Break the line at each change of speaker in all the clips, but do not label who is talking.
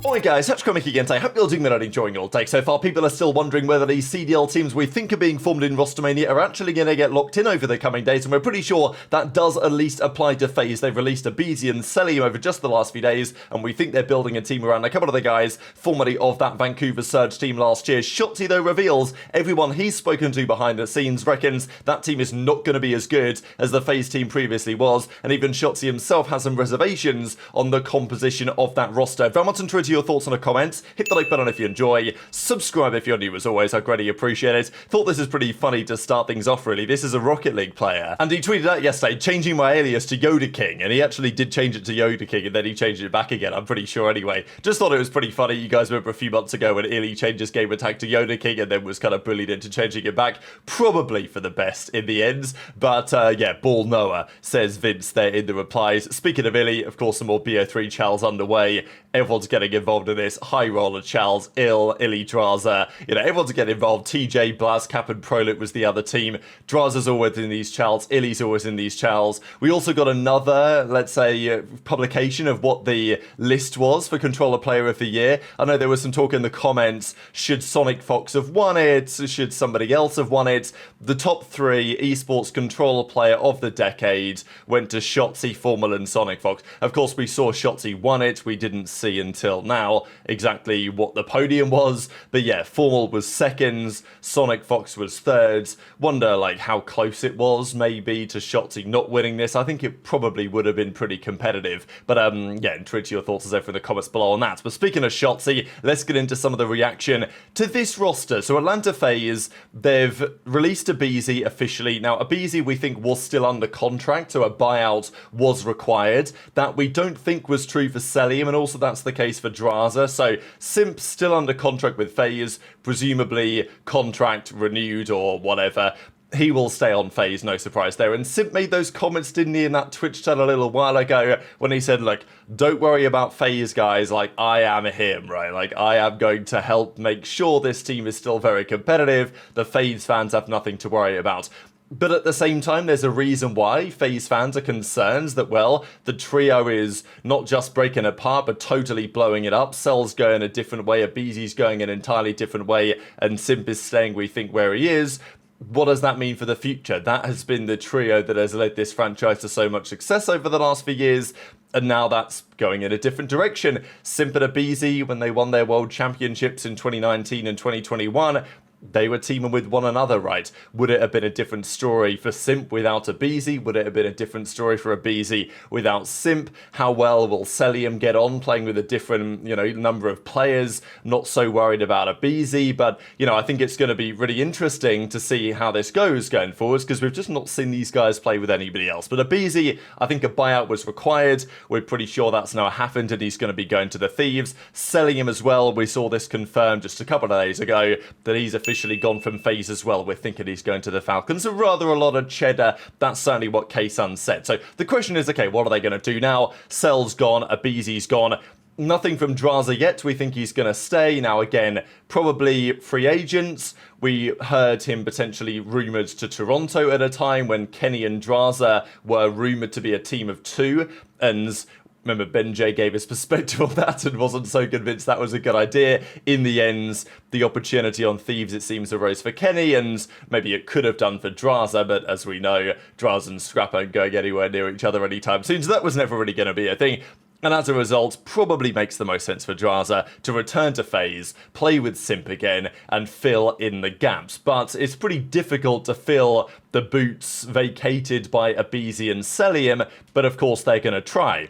Alright guys, Kremp again today. Hope you're doing well and enjoying your day so far. People are still wondering whether these CDL teams we think are being formed in Rostermania are actually going to get locked in over the coming days, and we're pretty sure that does at least apply to FaZe. They've released aBeZy and Cellium over just the last few days, and we think they're building a team around a couple of the guys formerly of that Vancouver Surge team last year. Shotzzy though reveals everyone he's spoken to behind the scenes reckons that team is not going to be as good as the FaZe team previously was, and even Shotzzy himself has some reservations on the composition of that roster. Very much into your thoughts in the comments. Hit the like button if you enjoy. Subscribe if you're new as always. I'd greatly appreciate it. Thought this is pretty funny to start things off really. This is a Rocket League player. And he tweeted out yesterday, changing my alias to YodaKing. And he actually did change it to YodaKing and then he changed it back again. I'm pretty sure anyway. Just thought it was pretty funny. You guys remember a few months ago when Illy changed his gamer tag to YodaKing and then was kind of bullied into changing it back. Probably for the best in the end. But yeah, Ball Noah, says Vince there in the replies. Speaking of Illy, of course some more BO3 chals underway. Everyone's getting involved in this. High roller chals, Illy, Drazah. You know, everyone's getting involved. TJ, Blaz, Cap, and Prolit was the other team. Drazah's always in these chals. Illy's always in these chals. We also got another, let's say, publication of what the list was for Controller Player of the Year. I know there was some talk in the comments. Should Sonic Fox have won it? Should somebody else have won it? The top three Esports Controller Player of the Decade went to Shotzzy, Formal, and Sonic Fox. Of course, we saw Shotzzy won it. We didn't see until now exactly what the podium was, but yeah, Formal was seconds, Sonic Fox was thirds. Wonder like how close it was maybe to Shotzzy not winning this. I think it probably would have been pretty competitive, but yeah, intrigued to your thoughts as ever in the comments below on that. But speaking of Shotzzy, let's get into some of the reaction to this roster. So Atlanta FaZe, they've released aBeZy officially. Now aBeZy we think was still under contract, so a buyout was required. That we don't think was true for Cellium, and also that's the case for Drazah. So Simp still under contract with FaZe, presumably contract renewed or whatever. He will stay on FaZe, no surprise there. And Simp made those comments, didn't he, in that Twitch chat a little while ago when he said, like, don't worry about FaZe, guys. Like, I am him, right? Like, I am going to help make sure this team is still very competitive. The FaZe fans have nothing to worry about. But at the same time, there's a reason why FaZe fans are concerned that, well, the trio is not just breaking apart, but totally blowing it up. Cell's going a different way, aBeZy's going an entirely different way, and Simp is staying, we think, where he is. What does that mean for the future? That has been the trio that has led this franchise to so much success over the last few years, and now that's going in a different direction. Simp and aBeZy, when they won their world championships in 2019 and 2021, they were teaming with one another, right? Would it have been a different story for Simp without aBeZy? Would it have been a different story for aBeZy without Simp? How well will Cellium get on playing with a different, you know, number of players? Not so worried about aBeZy, but, you know, I think it's going to be really interesting to see how this goes going forwards, because we've just not seen these guys play with anybody else. But aBeZy, I think a buyout was required. We're pretty sure that's now happened and he's going to be going to the Thieves. Cellium as well, we saw this confirmed just a couple of days ago that he's officially gone from FaZe as well. We're thinking he's going to the Falcons. So rather a lot of cheddar. That's certainly what K-Sun said. So the question is, okay, what are they going to do now? Cell's gone, aBeZy's gone. Nothing from Drazah yet. We think he's going to stay. Now, again, probably free agents. We heard him potentially rumoured to Toronto at a time when Kenny and Drazah were rumoured to be a team of two. And remember, Ben J gave his perspective on that and wasn't so convinced that was a good idea. In the end, the opportunity on Thieves, it seems, arose for Kenny, and maybe it could have done for Drazah, but as we know, Drazah and Scrappy aren't going anywhere near each other anytime soon, so that was never really going to be a thing. And as a result, probably makes the most sense for Drazah to return to FaZe, play with Simp again, and fill in the gaps. But it's pretty difficult to fill the boots vacated by aBeZy and Cellium, but of course they're going to try.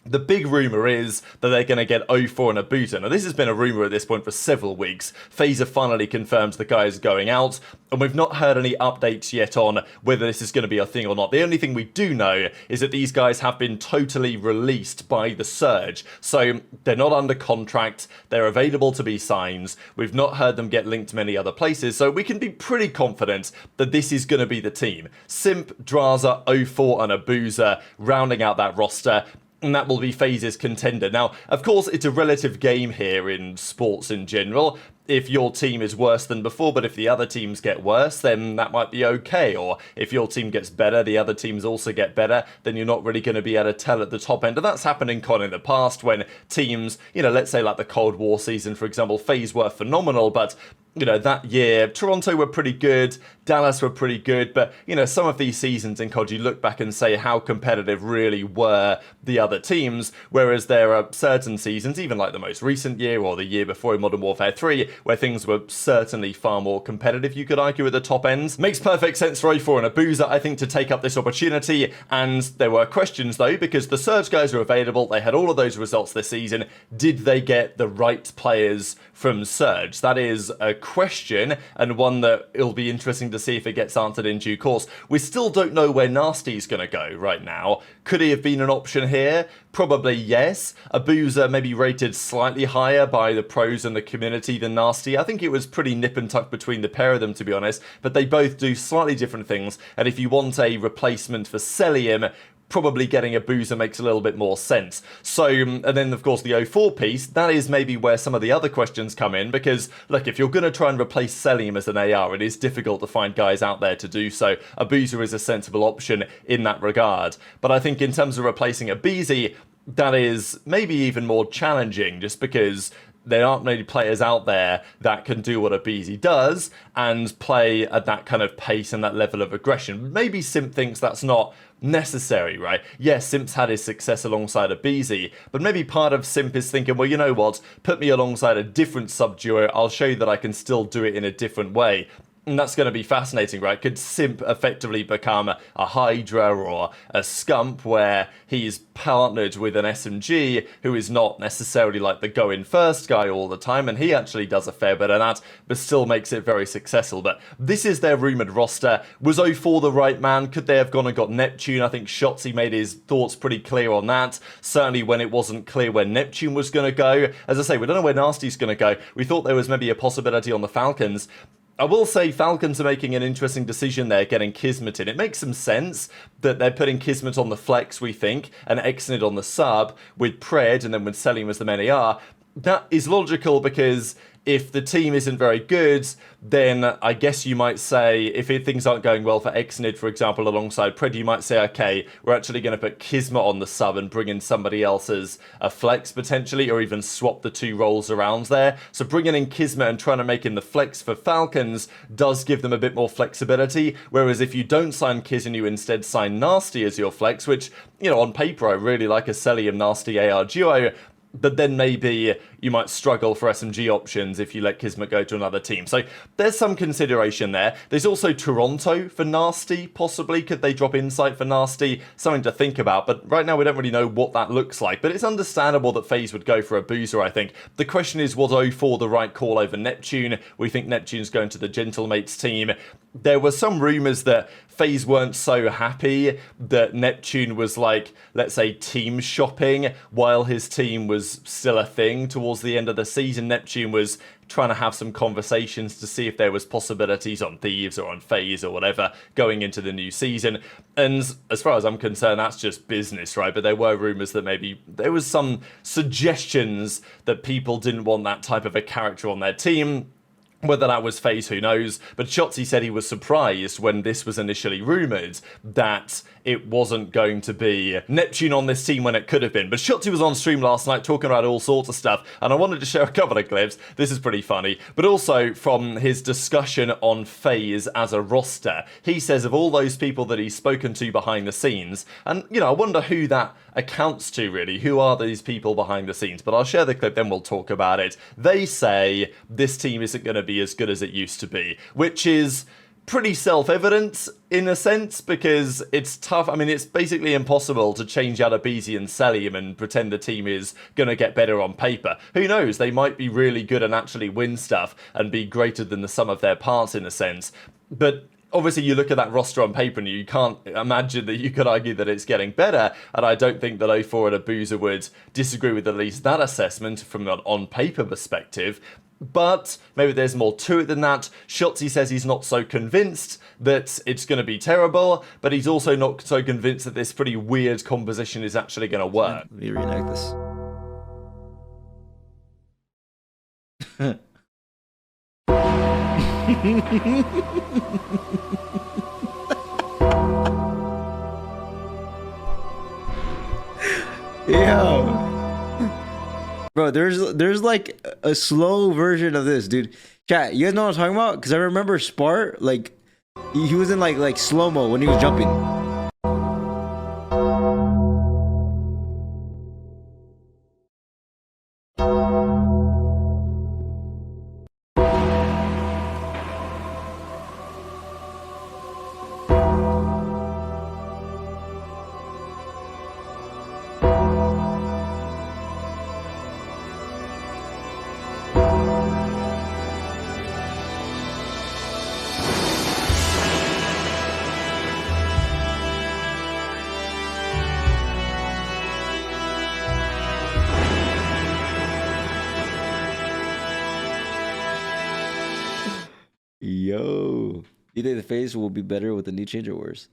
The big rumour is that they're going to get 0-4 and Abuzah. Now, this has been a rumour at this point for several weeks. FaZe have finally confirmed the guy is going out, and we've not heard any updates yet on whether this is going to be a thing or not. The only thing we do know is that these guys have been totally released by the Surge. So they're not under contract, they're available to be signed. We've not heard them get linked to many other places, so we can be pretty confident that this is going to be the team. Simp, Drazah, 0-4 and Abuzah rounding out that roster. and that will be FaZe's contender. Now, of course, it's a relative game here in sports in general. If your team is worse than before, but if the other teams get worse, then that might be okay. Or if your team gets better, the other teams also get better, then you're not really going to be able to tell at the top end. And that's happened in COD in the past when teams, let's say like the Cold War season, for example, FaZe were phenomenal, but that year, Toronto were pretty good, Dallas were pretty good, but, some of these seasons in COD, you look back and say how competitive really were the other teams, whereas there are certain seasons, even like the most recent year or the year before in Modern Warfare 3, where things were certainly far more competitive, you could argue, at the top ends. Makes perfect sense for A4 and Abuzah, I think, to take up this opportunity, and there were questions, though, because the Surge guys are available, they had all of those results this season. Did they get the right players from Surge? That is a question, and one that it'll be interesting to see if it gets answered in due course. We still don't know where Nastie's going to go right now. Could he have been an option here? Probably yes. Abuzah maybe rated slightly higher by the pros and the community than Nastie. I think it was pretty nip and tuck between the pair of them, to be honest, but they both do slightly different things, and if you want a replacement for Cellium, probably getting Abuzah makes a little bit more sense. So, and then of course the 04 piece, that is maybe where some of the other questions come in, because look, if you're going to try and replace Cellium as an AR, it is difficult to find guys out there to do so. Abuzah is a sensible option in that regard. But I think in terms of replacing aBeZy, that is maybe even more challenging, just because there aren't many players out there that can do what aBeZy does and play at that kind of pace and that level of aggression. Maybe Simp thinks that's not necessary, right? Yes, Simp's had his success alongside aBeZy, but maybe part of Simp is thinking, well, you know what? Put me alongside a different sub-duo, I'll show you that I can still do it in a different way. And that's going to be fascinating, right? Could Simp effectively become a HyDra or a Scump where he's partnered with an SMG who is not necessarily like the go in first guy all the time, and he actually does a fair bit of that, but still makes it very successful. But this is their rumoured roster. Was 04 the right man? Could they have gone and got Neptune? I think Shotzzy made his thoughts pretty clear on that. Certainly when it wasn't clear where Neptune was going to go. As I say, we don't know where Nastie's going to go. We thought there was maybe a possibility on the Falcons. I will say Falcons are making an interesting decision there, getting Kismet in. It makes some sense that they're putting Kismet on the flex, we think, and Exnid on the sub, with Pred, and then with Cellium as the main AR. That is logical because if the team isn't very good, then I guess you might say, if things aren't going well for Exnid, for example, alongside Pred, you might say, okay, we're actually going to put Kismet on the sub and bring in somebody else as a flex, potentially, or even swap the two roles around there. So bringing in Kismet and trying to make him the flex for Falcons does give them a bit more flexibility, whereas if you don't sign Kiz and you instead sign Nastie as your flex, which, on paper, I really like a Cellium Nastie AR duo, but then maybe you might struggle for SMG options if you let Kismet go to another team. So there's some consideration there. There's also Toronto for Nastie, possibly. Could they drop Insight for Nastie? Something to think about, but right now we don't really know what that looks like. But it's understandable that FaZe would go for Abuzah, I think. The question is, was 04 the right call over Neptune? We think Neptune's going to the Gentlemates team. There were some rumours that FaZe weren't so happy that Neptune was like, let's say, team shopping while his team was still a thing towards the end of the season. Neptune was trying to have some conversations to see if there was possibilities on Thieves or on FaZe or whatever going into the new season. And as far as I'm concerned, that's just business, right? But there were rumours that maybe there was some suggestions that people didn't want that type of a character on their team. Whether that was FaZe, who knows? But Shotzzy said he was surprised when this was initially rumoured that it wasn't going to be Neptune on this team when it could have been. But Shotzzy was on stream last night talking about all sorts of stuff, and I wanted to share a couple of clips. This is pretty funny. But also from his discussion on FaZe as a roster. He says of all those people that he's spoken to behind the scenes, and, I wonder who that accounts to, really. Who are these people behind the scenes? But I'll share the clip, then we'll talk about it. They say this team isn't going to be as good as it used to be, which is pretty self-evident in a sense, because it's tough. I mean, it's basically impossible to change out aBeZy and Cellium and pretend the team is going to get better on paper. Who knows? They might be really good and actually win stuff and be greater than the sum of their parts in a sense. But obviously you look at that roster on paper and you can't imagine that you could argue that it's getting better, and I don't think that 04 and Abuzah would disagree with at least that assessment from an on-paper perspective. But maybe there's more to it than that. Shotzzy says he's not so convinced that it's going to be terrible, but he's also not so convinced that this pretty weird composition is actually going to work.
Let me reenact this. Yeah. Bro, there's like a slow version of this, dude. Chat, you guys know what I'm talking about? Because I remember Spart, like, he was in like slow-mo when he was jumping. Yo, you think the FaZe will be better with the new change or worse?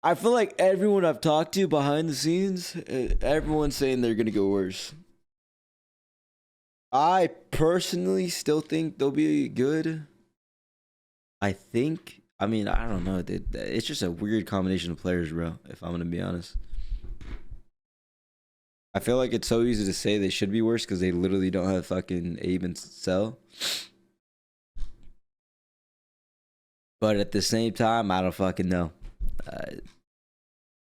I feel like everyone I've talked to behind the scenes, everyone's saying they're gonna go worse. I personally still think they'll be good. I mean, I don't know. It's just a weird combination of players, bro, if I'm gonna be honest. I feel like it's so easy to say they should be worse because they literally don't have fucking Abe and Cell. But at the same time, I don't fucking know.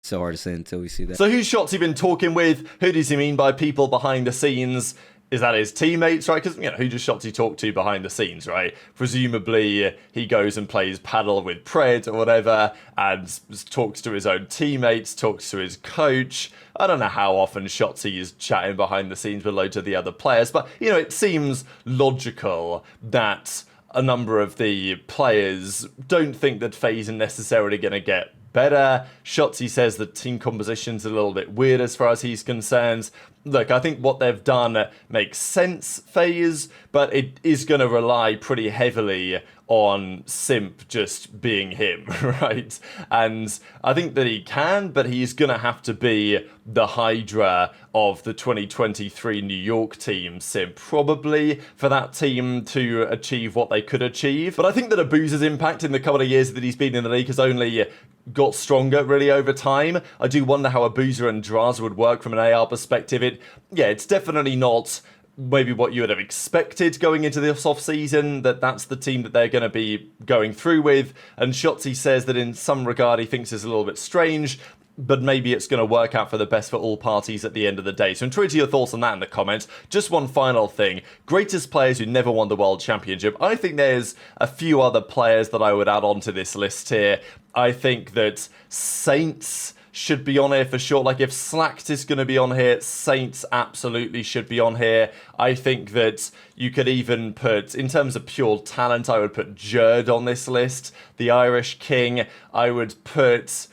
So hard to say until we see that.
So who's Shotzzy been talking with? Who does he mean by people behind the scenes? Is that his teammates, right? Because, you know, who does Shotzzy talk to behind the scenes, right? Presumably, he goes and plays paddle with Pred or whatever, and talks to his own teammates, talks to his coach. I don't know how often Shotzzy is chatting behind the scenes with loads of the other players, but, you know, it seems logical that a number of the players don't think that FaZe are necessarily going to get better. Shotzzy says the team composition's a little bit weird as far as he's concerned. Look, I think what they've done makes sense, FaZe, but it is going to rely pretty heavily on Simp just being him, right? And I think that he can, but he's going to have to be the HyDra of the 2023 New York team, Simp, probably, for that team to achieve what they could achieve. But I think that Abuzah's impact in the couple of years that he's been in the league has only got stronger, really, over time. I do wonder how Abuzah and Drazah would work from an AR perspective. It's definitely not maybe what you would have expected going into this off-season, that's the team that they're going to be going through with. And Shotzzy says that in some regard he thinks it's a little bit strange, but maybe it's going to work out for the best for all parties at the end of the day. So enjoy your thoughts on that in the comments. Just one final thing. Greatest players who never won the World Championship. I think there's a few other players that I would add on to this list here. I think that Saints should be on here for sure. Like, if Slacked is going to be on here, Saints absolutely should be on here. I think that you could even put, in terms of pure talent, I would put Jerd on this list. The Irish King. I would put,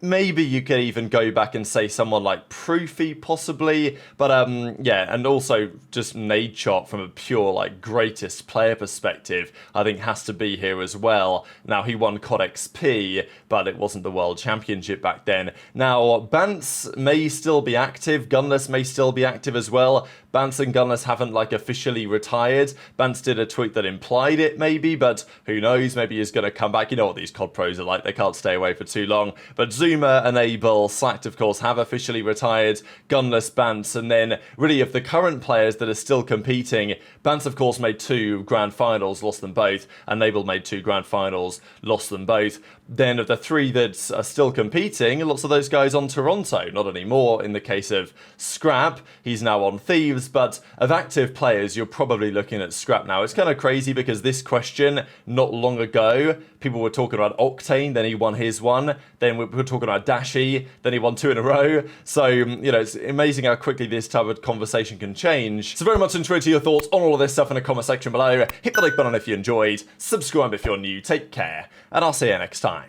maybe you could even go back and say someone like Proofy, possibly. But, yeah, and also just Nadeshot from a pure, like, greatest player perspective, I think has to be here as well. Now, he won COD XP, but it wasn't the World Championship back then. Now, Bance may still be active. Gunless may still be active as well. Bance and Gunless haven't, like, officially retired. Bance did a tweet that implied it, maybe, but who knows? Maybe he's going to come back. You know what these COD pros are like. They can't stay away for too long. But Zuma and Abel, Slacked, of course, have officially retired. Gunless, Bance, and then, really, of the current players that are still competing, Bance, of course, made 2 grand finals, lost them both, and Abel made 2 grand finals, lost them both. Then of the 3 that are still competing, lots of those guys on Toronto. Not anymore in the case of Scrap. He's now on Thieves, but of active players, you're probably looking at Scrap now. It's kind of crazy because this question, not long ago, people were talking about Octane, then he won his one. Then we were talking talking about Dashy, then he won 2 in a row. So, you know, it's amazing how quickly this type of conversation can change. So very much interested to your thoughts on all of this stuff in the comment section below. Hit the like button if you enjoyed, subscribe if you're new, take care, and I'll see you next time.